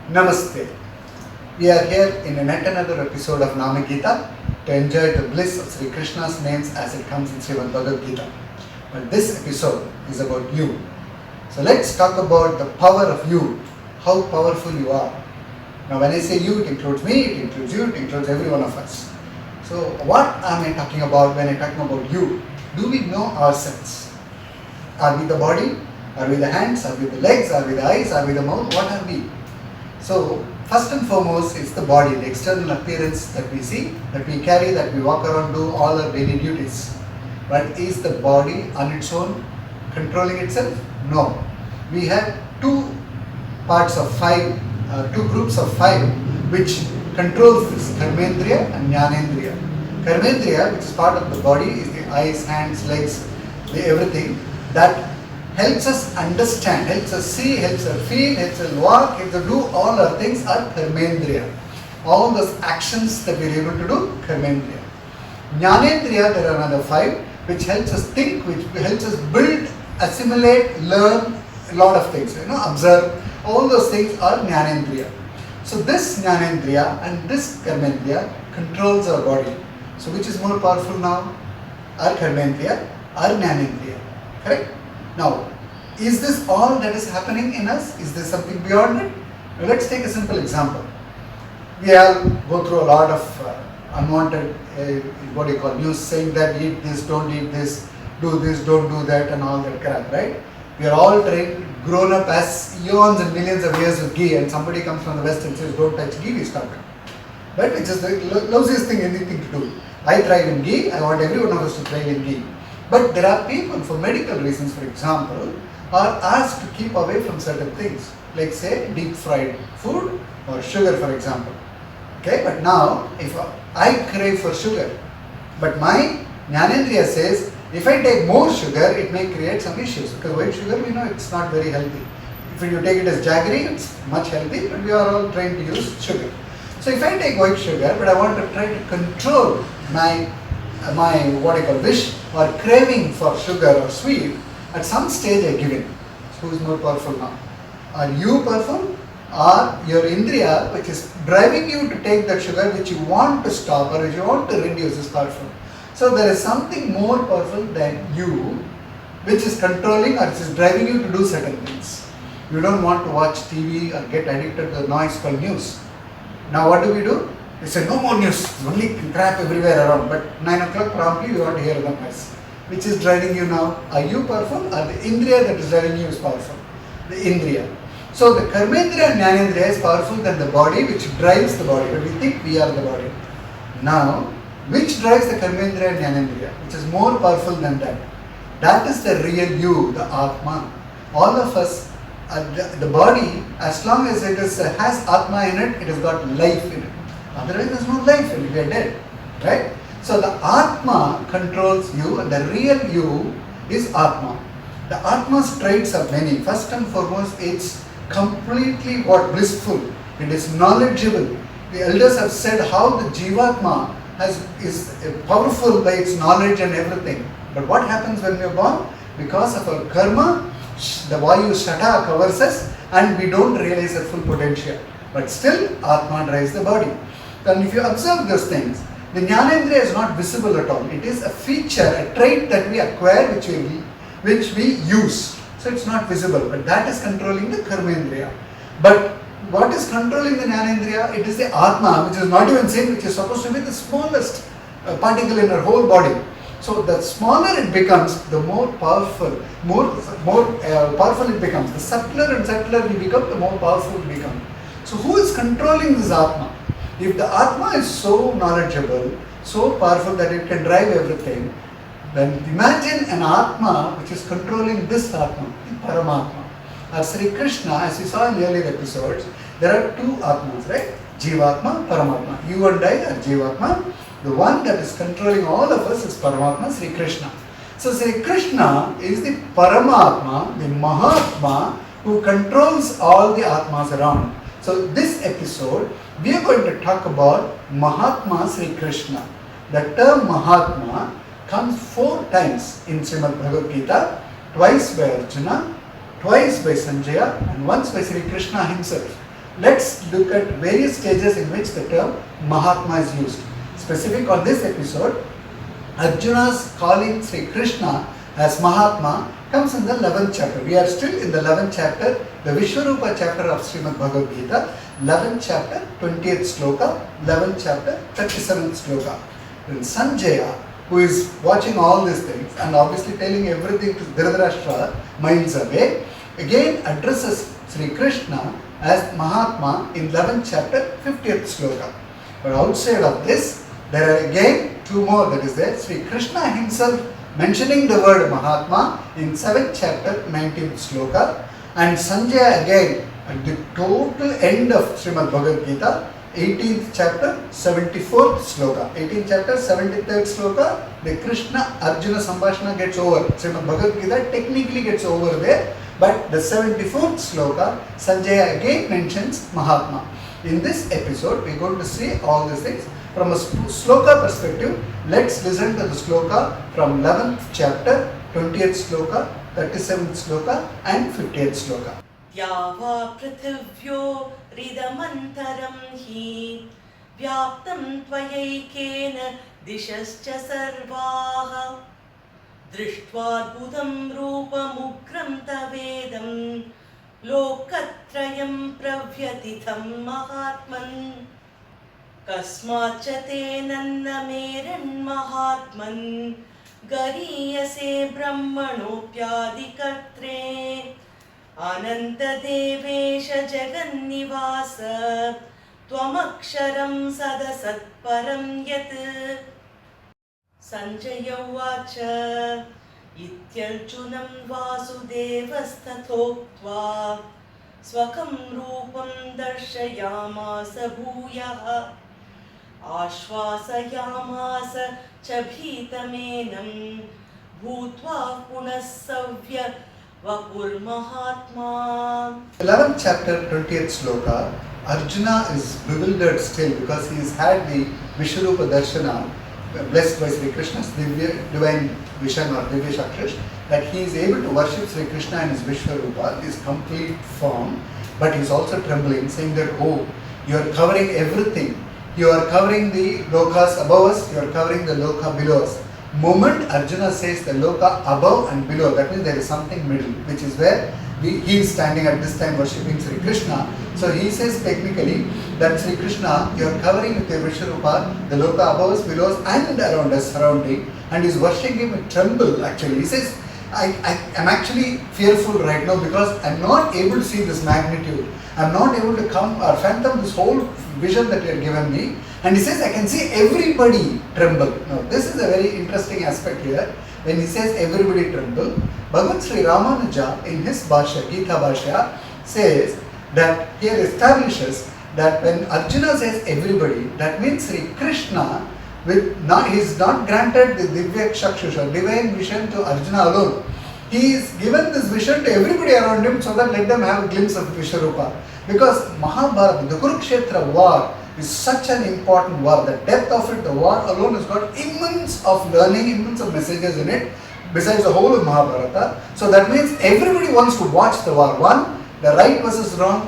Namaste. We are here in yet another episode of Naama Geetha to enjoy the bliss of Sri Krishna's names as it comes in Srimad Bhagavad Gita. But this episode is about you. So let's talk about the power of you, how powerful you are. Now when I say you, it includes me, it includes you, it includes every one of us. So what am I talking about when I'm talking about you? Do we know ourselves? Are we the body? Are we the hands? Are we the legs? Are we the eyes? Are we the mouth? What are we? So first and foremost, it's the body, the external appearance that we see, that we carry, that we walk around, do all our daily duties. But is the body on its own controlling itself? No. We have two groups of five, which controls this, Karmendriya and Jnanendriya. Karmendriya, which is part of the body, is the eyes, hands, legs, everything that helps us understand, helps us see, helps us feel, helps us walk, helps us do all our things are Karmendriya. All those actions that we are able to do, Karmendriya. Jnanendriya, there are another five, which helps us think, which helps us build, assimilate, learn a lot of things, observe. All those things are Jnanendriya. So this Jnanendriya and this Karmendriya controls our body. So which is more powerful now? Our Karmendriya, our Jnanendriya. Correct? Now, is this all that is happening in us? Is there something beyond it? Now, let's take a simple example. We all go through a lot of unwanted, news saying that eat this, don't eat this, do this, don't do that, and all that crap, right? We are all trained, grown up as eons and millions of years with ghee, and somebody comes from the West and says, don't touch ghee, we stop it. Right? Which is the lousest thing, anything to do. I thrive in ghee, I want every one of us to thrive in ghee. But there are people, for medical reasons, for example, are asked to keep away from certain things, like say deep fried food or sugar, for example. Okay, but now if I crave for sugar, but my Jnanendriya says if I take more sugar, it may create some issues, because white sugar, we know it's not very healthy. If you take it as jaggery, it's much healthy, but we are all trained to use sugar. So if I take white sugar, but I want to try to control my wish or craving for sugar or sweet, at some stage I give in. So who is more powerful now? Are you powerful, or your Indriya, which is driving you to take that sugar which you want to stop or which you want to reduce, is powerful? So there is something more powerful than you, which is controlling or which is driving you to do certain things. You don't want to watch TV or get addicted to the noise called news. Now what do? We say no more news, only crap everywhere around, but 9 o'clock promptly you want to hear the noise. Which is driving you now? Are you powerful, or the Indriya that is driving you is powerful? The Indriya. So the Karmendriya and Jnanendriya is powerful than the body, which drives the body, but we think we are the body. Now, which drives the Karmendriya and Jnanendriya, which is more powerful than that? That is the real you, the Atma. All of us, the body, as long as it has Atma in it, it has got life in it. Otherwise, there is no life in it, we are dead. Right? So the Atma controls you, and the real you is Atma. The Atma's traits are many. First and foremost, it's completely blissful. It is knowledgeable. The elders have said how the Jivatma is powerful by its knowledge and everything. But what happens when we are born? Because of our karma, the Vayu Shata covers us and we don't realize our full potential. But still, Atma drives the body. And if you observe those things, the Jnanendriya is not visible at all. It is a feature, a trait that we acquire, which we use. So it's not visible, but that is controlling the Karmendriya. But what is controlling the Jnanendriya? It is the Atma, which is not even seen, which is supposed to be the smallest particle in our whole body. So the smaller it becomes, the more powerful, powerful it becomes. The subtler and subtler we become, the more powerful we become. So who is controlling this Atma? If the Atma is so knowledgeable, so powerful that it can drive everything, then imagine an Atma which is controlling this Atma, the Paramatma. Or Sri Krishna, as we saw in the earlier episodes, there are two Atmas, right? Jivatma, Paramatma. You and I are Jivatma. The one that is controlling all of us is Paramatma, Sri Krishna. So Sri Krishna is the Paramatma, the Mahatma, who controls all the Atmas around. So this episode, we are going to talk about Mahatma Sri Krishna. The term Mahatma comes 4 times in Srimad Bhagavad Gita, twice by Arjuna, twice by Sanjaya, and once by Sri Krishna himself. let's look at various stages in which the term Mahatma is used. Specific on this episode, Arjuna's calling Sri Krishna as Mahatma comes in the 11th chapter. We are still in the 11th chapter, the Vishwarupa chapter of Srimad Bhagavad Gita, 11th chapter, 20th sloka, 11th chapter, 37th sloka. Then Sanjaya, who is watching all these things and obviously telling everything to Dhritarashtra miles away, again addresses Sri Krishna as Mahatma in 11th chapter, 50th sloka. But outside of this, there are again two more that is there. Sri Krishna himself mentioning the word Mahatma in 7th chapter, 19th sloka, and Sanjaya again at the total end of Srimad Bhagavad Gita, 18th chapter, 74th sloka. 18th chapter, 73rd sloka, the Krishna Arjuna Sambhashana gets over. Srimad Bhagavad Gita technically gets over there, but the 74th sloka, Sanjaya again mentions Mahatma. In this episode, we are going to see all these things. From a sloka perspective, let's listen to the sloka from 11th chapter, 20th sloka, 37th sloka and 50th sloka. Yava prithivyo ridamantaram hi vyaptam tvayekena dishascha sarvaha drishtvarbutam rupamugram tavedam lokatrayam pravyatitham mahatman Kasmacha te nannameran mahatman gariyase brahmanopyadikatre ananta devesha jagannivasa tvamaksharam sadasatparam yat Sanjaya uvacha ityarjunam vasudevasthathoktva swakam rupam darshayamasa bhuyah Ashvasayamasa cha bhitamenam bhutva punasavya vapur mahatma. 11th chapter, 20th sloka, Arjuna is bewildered still because he has had the Vishwarupa Darshana blessed by Sri Krishna's divine vision or Divya Shaktish, that he is able to worship Sri Krishna in his Vishwarupa, his complete form, but he is also trembling, saying that, oh, you are covering everything. You are covering the lokas above us, you are covering the loka below us. Moment Arjuna says the loka above and below, that means there is something middle, which is where he is standing at this time worshipping Sri Krishna. So he says technically that Sri Krishna, you are covering with your Vishwarupa, the loka above us, below us and around us, surrounding, and he is worshipping him with tremble actually. He says, I am actually fearful right now because I am not able to see this magnitude. I am not able to come or fathom this whole vision that you have given me. And he says, I can see everybody tremble. Now, this is a very interesting aspect here. When he says everybody tremble, Bhagavan Sri Ramanuja in his Bhashya, Geetha Bhashya, says that here establishes that when Arjuna says everybody, that means Sri Krishna he is not granted the Divya Shakshusha, divine vision to Arjuna alone. He is given this vision to everybody around him so that let them have a glimpse of Vishwarupa. Because Mahabharata, the Kurukshetra war, is such an important war. The depth of it, the war alone has got immense of learning, immense of messages in it, besides the whole of Mahabharata. So that means everybody wants to watch the war. One, the right versus wrong,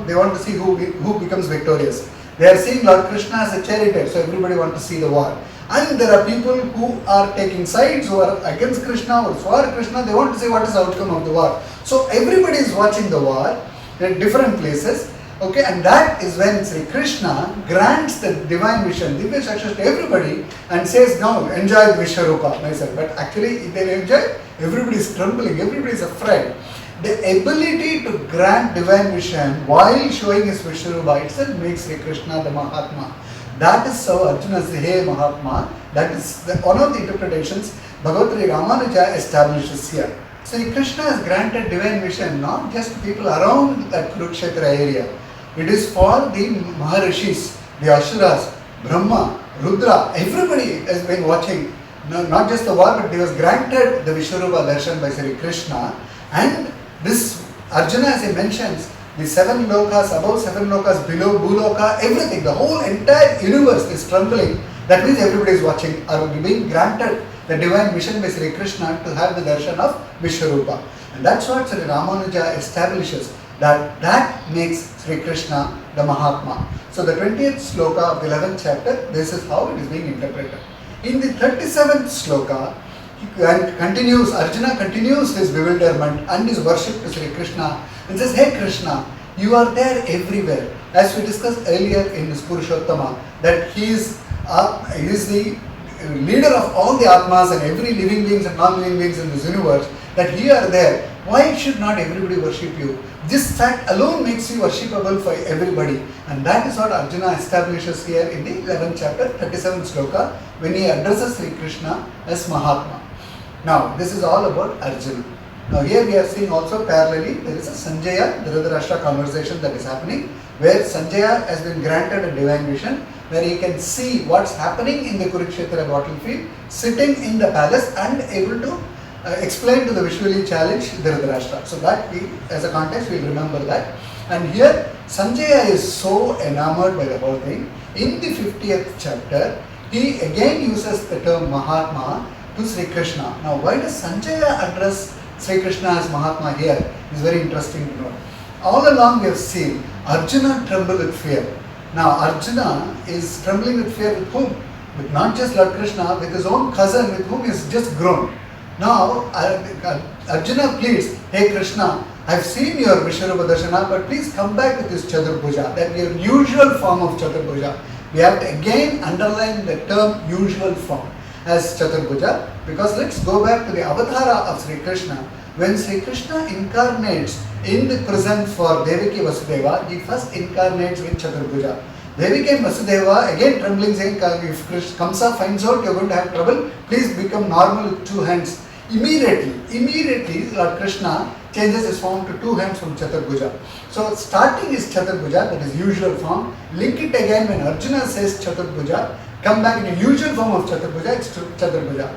they want to see who becomes victorious. They are seeing Lord Krishna as a charioteer, so everybody wants to see the war. And there are people who are taking sides, who are against Krishna or for Krishna, they want to see what is the outcome of the war. So everybody is watching the war in different places. Okay, and that is when Sri Krishna grants the divine vision, Divya Shakshas to everybody and says, now enjoy the Vishwarupa myself. But actually, if they enjoy, everybody is trembling, everybody is afraid. The ability to grant divine vision while showing his Vishwarupa itself makes Sri Krishna the Mahatma. That is how Arjuna says, hey Mahatma. That is one of the interpretations Bhagavan Sri Ramanuja establishes here. Sri Krishna has granted divine vision not just to people around that Kurukshetra area. It is for the Maharishis, the Asuras, Brahma, Rudra, everybody has been watching. No, not just the war, but he was granted the Vishwarupa darshan by Sri Krishna. And this Arjuna, as he mentions, the 7 lokas, above 7 lokas, below Bhuloka, everything, the whole entire universe is trembling. That means everybody is watching, are being granted the divine vision by Sri Krishna to have the darshan of Vishwarupa. And that's what Sri Ramanuja establishes. That makes Sri Krishna the Mahatma. So the 20th sloka of the 11th chapter, this is how it is being interpreted. In the 37th sloka, Arjuna continues his bewilderment and his worship to Sri Krishna and says, "Hey Krishna, you are there everywhere." As we discussed earlier in this Purushottama, that he is the leader of all the Atmas and every living beings and non-living beings in this universe, that you are there. Why should not everybody worship you? This fact alone makes you worshipable for everybody. And that is what Arjuna establishes here in the 11th chapter, 37th sloka, when he addresses Sri Krishna as Mahatma. Now, this is all about Arjuna. Now, here we are seeing also parallelly, there is a Sanjaya Dhritarashtra conversation that is happening, where Sanjaya has been granted a divine vision, where he can see what's happening in the Kurukshetra battlefield, sitting in the palace and able to explain to the visually challenged Dhritarashtra. So that we, as a context, we will remember that. And here, Sanjaya is so enamored by the whole thing. In the 50th chapter, he again uses the term Mahatma to Sri Krishna. Now, why does Sanjaya address Sri Krishna as Mahatma here? It's very interesting to know. All along we have seen Arjuna tremble with fear. Now, Arjuna is trembling with fear with whom? With not just Lord Krishna, with his own cousin with whom he has just grown. Now, Arjuna pleads, "Hey Krishna, I have seen your Vishwarupa Darshana, but please come back with this Chaturbhuja, that your usual form of Chaturbhuja." We have to again underline the term usual form as Chaturbhuja, because let's go back to the avatara of Sri Krishna. When Sri Krishna incarnates in the prison for Devaki Vasudeva, he first incarnates with Chaturbhuja. Devaki and Vasudeva again trembling, saying, "If Kamsa finds out you are going to have trouble, please become normal with 2 hands." Immediately Lord Krishna changes his form to 2 hands from Chaturbhuja. So starting is Chaturbhuja, that is usual form. Link it again when Arjuna says Chaturbhuja, come back in the usual form of Chaturbhuja, it's Chaturbhuja.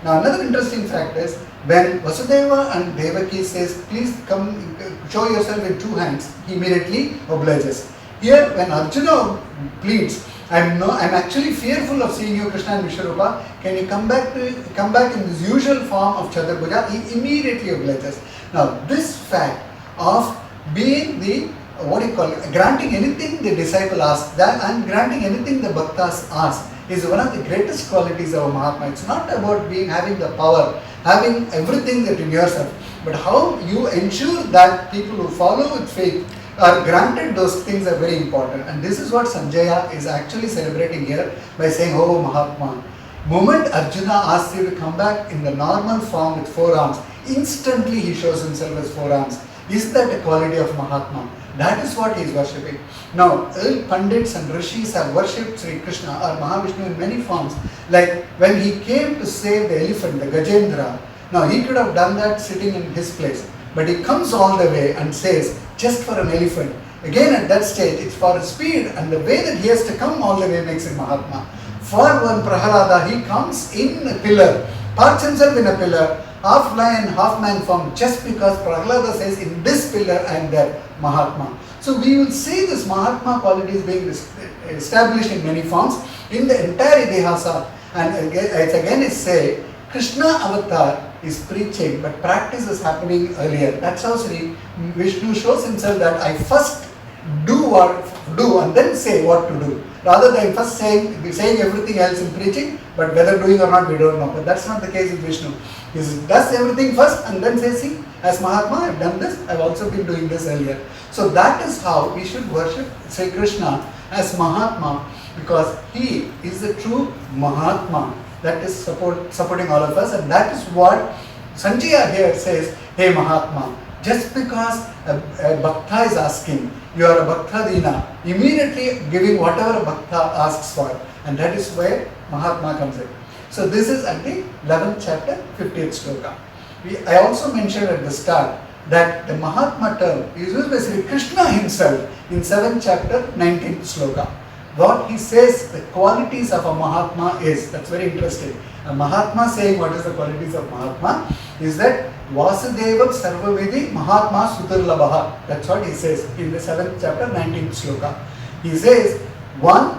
Now another interesting fact is, when Vasudeva and Devaki says, "Please come, show yourself in 2 hands," he immediately obliges. Here when Arjuna pleads, I'm actually fearful of seeing you, Krishna and Vishwarupa, can you come back in this usual form of Chaturbhuja? He immediately obliges. Now this fact of being the, granting anything the disciple asks, and granting anything the bhaktas ask, is one of the greatest qualities of a Mahatma. It's not about having the power, having everything that in yourself, but how you ensure that people who follow with faith are granted those things are very important. And this is what Sanjaya is actually celebrating here by saying, "Oh Mahatma." Moment Arjuna asks you to come back in the normal form with 4 arms, instantly he shows himself as 4 arms. Is that a quality of Mahatma? That is what he is worshipping. Now, early Pandits and Rishis have worshipped Sri Krishna or Mahavishnu in many forms. Like when he came to save the elephant, the Gajendra, now he could have done that sitting in his place. But he comes all the way and says, just for an elephant. Again at that stage, it's for speed, and the way that he has to come all the way makes him Mahatma. For one Prahalada, he comes in a pillar, parks himself in a pillar, half lion, half man form, just because Prahalada says, "In this pillar I am there, Mahatma." So we will see this Mahatma qualities being established in many forms in the entire Itihasa. And again is say, Krishna avatar is preaching, but practice is happening earlier. That's how Sri Vishnu shows himself, that I first do and then say what to do. Rather than first saying everything else in preaching, but whether doing or not we don't know. But that's not the case with Vishnu. He does everything first and then says, "See, as Mahatma I have done this, I have also been doing this earlier." So that is how we should worship Sri Krishna as Mahatma, because he is the true Mahatma that is supporting all of us. And that is what Sanjaya here says, "Hey Mahatma, just because a bhakta is asking, you are a bhaktadina, immediately giving whatever a bhakta asks for." And that is where Mahatma comes in. So this is at the 11th chapter, 50th sloka. I also mentioned at the start that the Mahatma term is used by Sri Krishna himself in 7th chapter, 19th sloka. What he says the qualities of a Mahatma is, that's very interesting. A Mahatma saying what is the qualities of Mahatma is that Vasudevam Sarvavidi Mahatma Suturlabha. That's what he says in the 7th chapter, 19th sloka. He says, one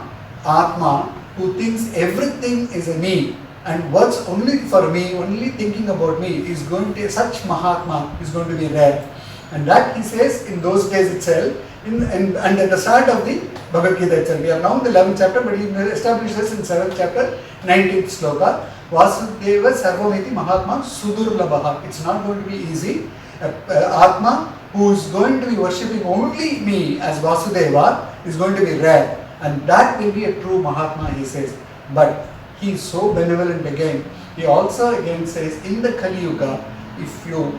Atma who thinks everything is a me and works only for me, only thinking about me, is going to, such Mahatma is going to be rare. And that he says in those days itself, and at the start of the Bhagavad Gita itself. We are now in the 11th chapter, but he establishes in 7th chapter, 19th sloka, Vasudeva Sarvamiti Mahatma Sudurlabhaha. It's not going to be easy. Atma who is going to be worshipping only me as Vasudeva is going to be rare. And that will be a true Mahatma, he says. But he is so benevolent again. He also again says, in the Kali Yuga, if you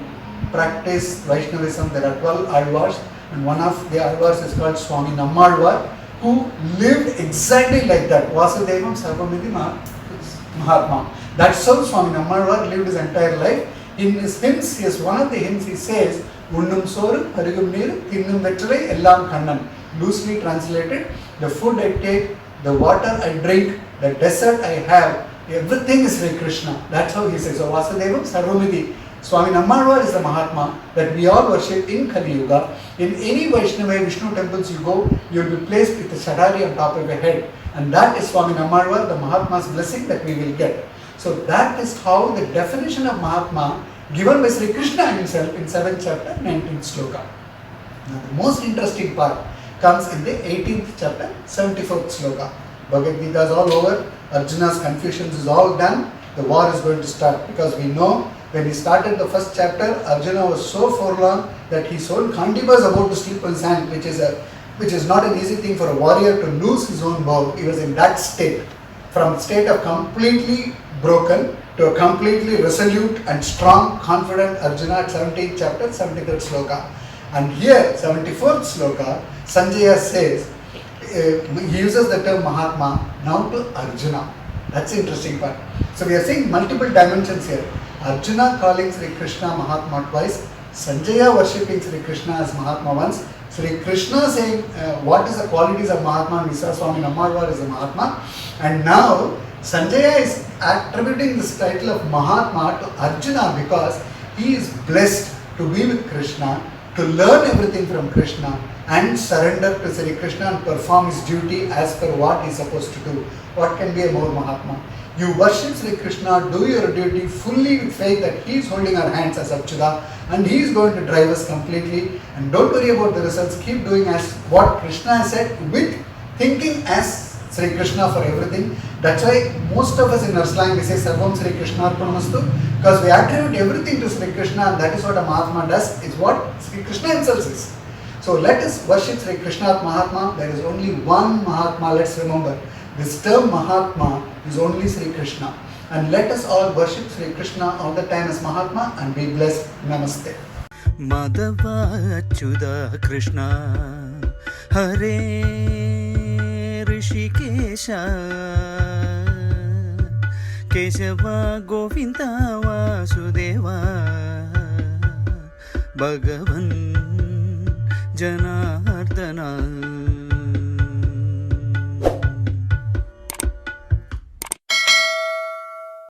practice Vaishnavism, there are 12 Alvars, and one of the Alvars is called Swami Nammalvar, who lived exactly like that. Vasudevam Sarvamiti Mahatma. That's how Swami Nammalvar lived his entire life. In his hymns, yes, one of the hymns he says, Unnum Soru, Parigum Neeru, Thinnum Vetture, Ellam Kannan. Loosely translated, the food I take, the water I drink, the dessert I have, everything is Sri Krishna. That's how he says. So Vasudevam Sarvamiti. Swami Nammalvar is the Mahatma that we all worship in Kali Yuga. In any Vaishnava Vishnu temples you go, you will be placed with a Shadari on top of your head. And that is Swami Nammalvar, the Mahatma's blessing that we will get. So that is how the definition of Mahatma given by Sri Krishna himself in 7th chapter, 19th sloka. Now the most interesting part comes in the 18th chapter, 74th sloka. Bhagavad Gita is all over, Arjuna's confusions is all done, the war is going to start, because we know when he started the first chapter, Arjuna was so forlorn that his whole Khandi was about to slip on his hand, which is not an easy thing for a warrior to lose his own bow. He was in that state, from a state of completely broken to a completely resolute and strong, confident Arjuna at 17th chapter, 73rd sloka. And here, 74th sloka, Sanjaya says, he uses the term Mahatma now to Arjuna. That's the interesting part. So we are seeing multiple dimensions here. Arjuna calling Sri Krishna Mahatma twice, Sanjaya worshipping Sri Krishna as Mahatma once, Sri Krishna saying what is the qualities of Mahatma, and Visa Swami Nammalvar is a Mahatma, and now Sanjaya is attributing this title of Mahatma to Arjuna because he is blessed to be with Krishna, to learn everything from Krishna and surrender to Sri Krishna and perform his duty as per what he is supposed to do. What can be a more Mahatma? You worship Sri Krishna, do your duty fully with faith that he is holding our hands as Achyuta and he is going to drive us completely, and don't worry about the results, keep doing as what Krishna has said with thinking as Sri Krishna for everything. That's why most of us in our slang we say Sarvam Sri Krishna Arpanamastu, because we attribute everything to Sri Krishna, and that is what a Mahatma does, is what Sri Krishna himself says. So let us worship Sri Krishna as Mahatma. There is only one Mahatma, let's remember. This term Mahatma is only Sri Krishna. And let us all worship Sri Krishna all the time as Mahatma and be blessed. Namaste. Madhava Achyuta Krishna Hare Rishikesha Kesava Govinda Vasudeva Bhagavan Janardana